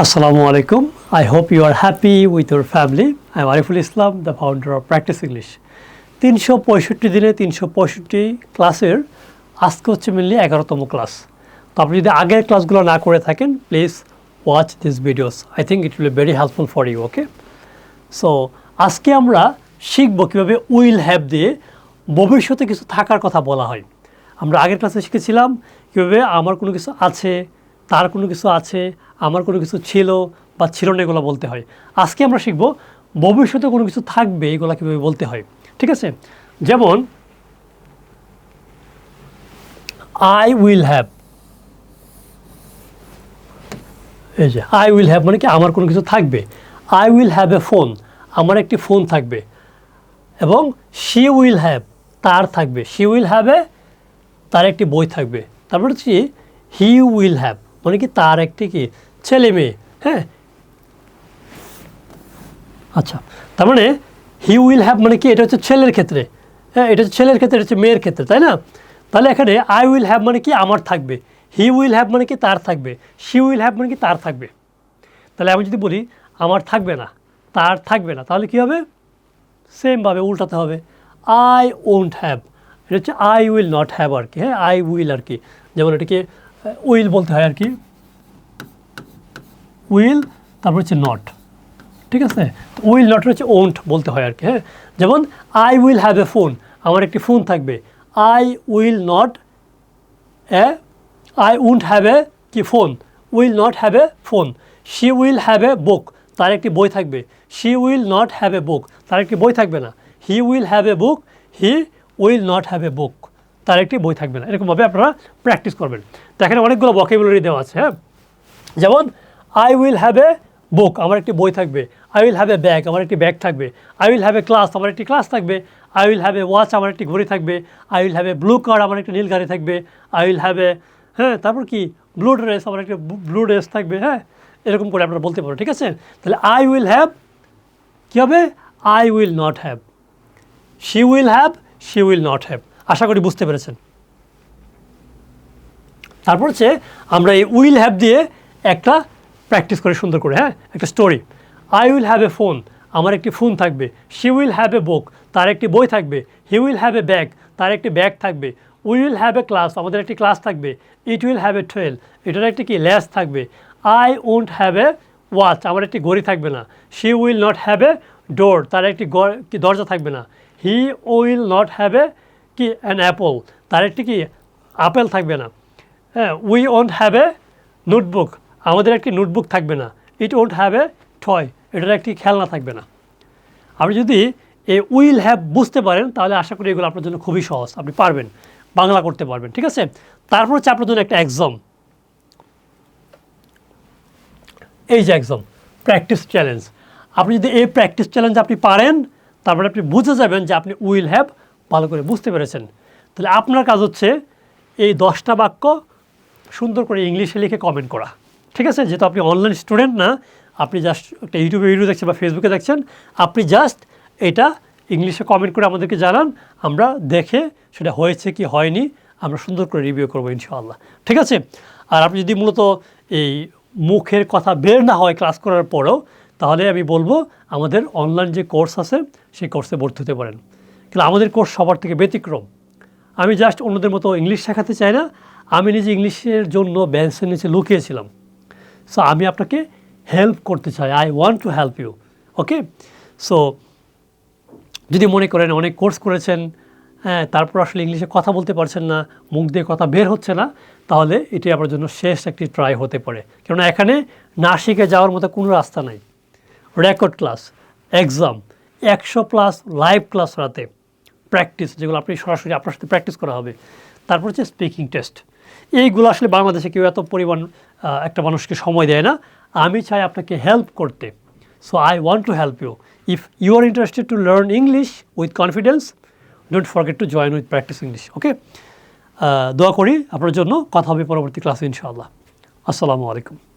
Assalamu alaikum. I hope you are happy with your family. I am Ariful Islam, the founder of Practice English. 365 দিনে 365 ক্লাসের আজকে হচ্ছে mainly 11তম class. তো আপনি যদি আগের ক্লাসগুলো না করে থাকেন, please watch this videos. I think it will be very helpful for you. Okay, so আজকে আমরা শিখব কীভাবে উইল হ্যাভ দিয়ে ভবিষ্যতে কিছু থাকার কথা বলা হয়। আমরা আগের ক্লাসে শিখেছিলাম কীভাবে আমার কোনো কিছু আছে, তার কোনো কিছু আছে, আমার কোনো কিছু ছিল বা ছিল না, এগুলো বলতে হয়। আজকে আমরা শিখব ভবিষ্যতে কোনো কিছু থাকবে এগুলো কীভাবে বলতে হয়। ঠিক আছে, যেমন আই উইল হ্যাভ, এই যে আই উইল হ্যাভ মানে কি আমার কোনো কিছু থাকবে। I will have a phone, আমার একটি ফোন থাকবে। এবং শি উইল হ্যাভ, তার থাকবে। শি উইল হ্যাভ এ, তার একটি বই থাকবে। তারপর হচ্ছে হি উইল হ্যাভ মানে কি তার একটি কি ছেলে মেয়ে। হ্যাঁ, আচ্ছা, তার মানে হি উইল হ্যাভ মানে কি এটা হচ্ছে ছেলের ক্ষেত্রে। হ্যাঁ, এটা হচ্ছে ছেলের ক্ষেত্রে, এটা হচ্ছে মেয়ের ক্ষেত্রে, তাই না? তাহলে এখানে আই উইল হ্যাভ মানে কি আমার থাকবে, হি উইল হ্যাভ মানে কি তার থাকবে, শি উইল হ্যাভ মানে কি তার থাকবে। তাহলে আমি যদি বলি আমার থাকবে না, তার থাকবে না, তাহলে কী হবে? সেমভাবে উল্টাতে হবে, আই ওন্ট হ্যাভ, এটা হচ্ছে আই উইল নট হ্যাভ আর কি। হ্যাঁ, আই উইল আর কি, যেমন এটাকে উইল বলতে হয় আর কি, উইল তারপর হচ্ছে নট। ঠিক আছে, উইল নট হচ্ছে ওন্ট বলতে হয় আর কি। হ্যাঁ, যেমন I will have a phone, আমার একটি ফোন থাকবে। I will not I won't have a কি phone, will not have a phone. She will have a book, তার একটি বই থাকবে। She will not have a book, তার একটি বই থাকবে না। He will have a book, he will not have a book, তার একটি বই থাকবে না। এরকমভাবে আপনারা প্র্যাকটিস করবেন। তো এখানে অনেকগুলো ভোকাবুলারি দেওয়া আছে। হ্যাঁ, যেমন I will have a book, আমার একটি বই থাকবে। I will have a bag, আমার একটি ব্যাগ থাকবে। I will have a class, আমার একটি ক্লাস থাকবে। I will have a watch, আমার একটি ঘড়ি থাকবে। I will have a blue car, আমার একটি নীল গাড়ি থাকবে। আই উইল হ্যাভ এ, হ্যাঁ, তারপর কি ব্লু ড্রেস, আমার একটা ব্লু ড্রেস থাকবে। হ্যাঁ, এরকম করে আপনারা বলতে পারো। ঠিক আছে, তাহলে আই উইল হ্যাভ কী হবে? I will not have. She will have, she will not have. আশা করি বুঝতে পেরেছেন। তারপর হচ্ছে আমরা এই উইল হ্যাভ দিয়ে একটা প্র্যাকটিস করে সুন্দর করে। হ্যাঁ, একটা story. I will have a phone, আমার একটি ফোন থাকবে। She will have a book, তার একটি বই থাকবে। হি উইল হ্যাভ এ ব্যাগ, তার একটি ব্যাগ থাকবে। We will have a class, আমাদের একটি ক্লাস থাকবে। ইট উইল হ্যাভ এ টুয়েল, এটার একটি কি ল্যাস থাকবে। I won't have a watch, আমার একটি ঘড়ি থাকবে না। She will not have a door, তার একটি কি দরজা থাকবে না। He will not have a কি অ্যান অ্যাপল, তার একটি কি আপেল থাকবে না। হ্যাঁ, we won't have a notebook, আমাদের একটি নোটবুক থাকবে না। It won't have A toy, এটার একটি খেলনা থাকবে না। আপনি যদি এই উইল হ্যাভ বুঝতে পারেন তাহলে আশা করি এগুলো আপনার জন্য খুবই সহজ, আপনি পারবেন, বাংলা করতে পারবেন। ঠিক আছে, তারপর হচ্ছে আপনার জন্য একটা এক্সাম, এই যে এক্সাম প্র্যাকটিস চ্যালেঞ্জ। আপনি যদি এই প্র্যাকটিস চ্যালেঞ্জ আপনি পারেন, তারপরে আপনি বুঝে যাবেন যে আপনি উইল হ্যাভ ভালো করে বুঝতে পেরেছেন। তাহলে আপনার কাজ হচ্ছে এই 10টা বাক্য সুন্দর করে ইংলিশে লিখে কমেন্ট করা। ঠিক আছে, যেহেতু আপনি অনলাইন স্টুডেন্ট না, আপনি জাস্ট একটা ইউটিউবে ভিডিও দেখছেন বা ফেসবুকে দেখছেন, আপনি জাস্ট এটা ইংলিশে কমেন্ট করে আমাদেরকে জানান, আমরা দেখে সেটা হয়েছে কি হয়নি আমরা সুন্দর করে রিভিউ করবো ইনশাআল্লাহ। ঠিক আছে, আর আপনি যদি মূলত এই মুখের কথা বের না হয় ক্লাস করার পরেও, তাহলে আমি বলবো আমাদের অনলাইন যে কোর্স আছে সেই কোর্সে ভর্তি হতে পারেন। কিন্তু আমাদের কোর্স সবার থেকে ব্যতিক্রম। আমি জাস্ট অন্যদের মতো ইংলিশ শেখাতে চাই না, আমি নিজে ইংলিশের জন্য বেঞ্চের নিচে লুকিয়েছিলাম। সো আমি আপনাকে হেল্প করতে চাই, I want to help you. Okay, so যদি মনে করেন অনেক কোর্স করেছেন, হ্যাঁ, তারপর আসলে ইংলিশে কথা বলতে পারছেন না, মুখ দিয়ে কথা বের হচ্ছে না, তাহলে এটি আপনার জন্য শেষ একটি ট্রাই হতে পারে। কেননা এখানে না শিখে যাওয়ার মতো কোনো রাস্তা নাই। Record class, exam, 100+ live class রাতে, প্র্যাকটিস যেগুলো আপনি সরাসরি আপনার সাথে প্র্যাকটিস করা হবে। তারপর হচ্ছে স্পিকিং টেস্ট। এইগুলো আসলে বাংলাদেশে কেউ এত পরিমাণ একটা মানুষকে সময় দেয় না। আমি চাই আপনাকে হেল্প করতে। So I want to help you. If you are interested to learn English with confidence, don't forget to join with practice English. Okay, দোয়া করি আপনার জন্য, কথা হবে পরবর্তী ক্লাসে ইনশাআল্লাহ। আসসালামু আলাইকুম।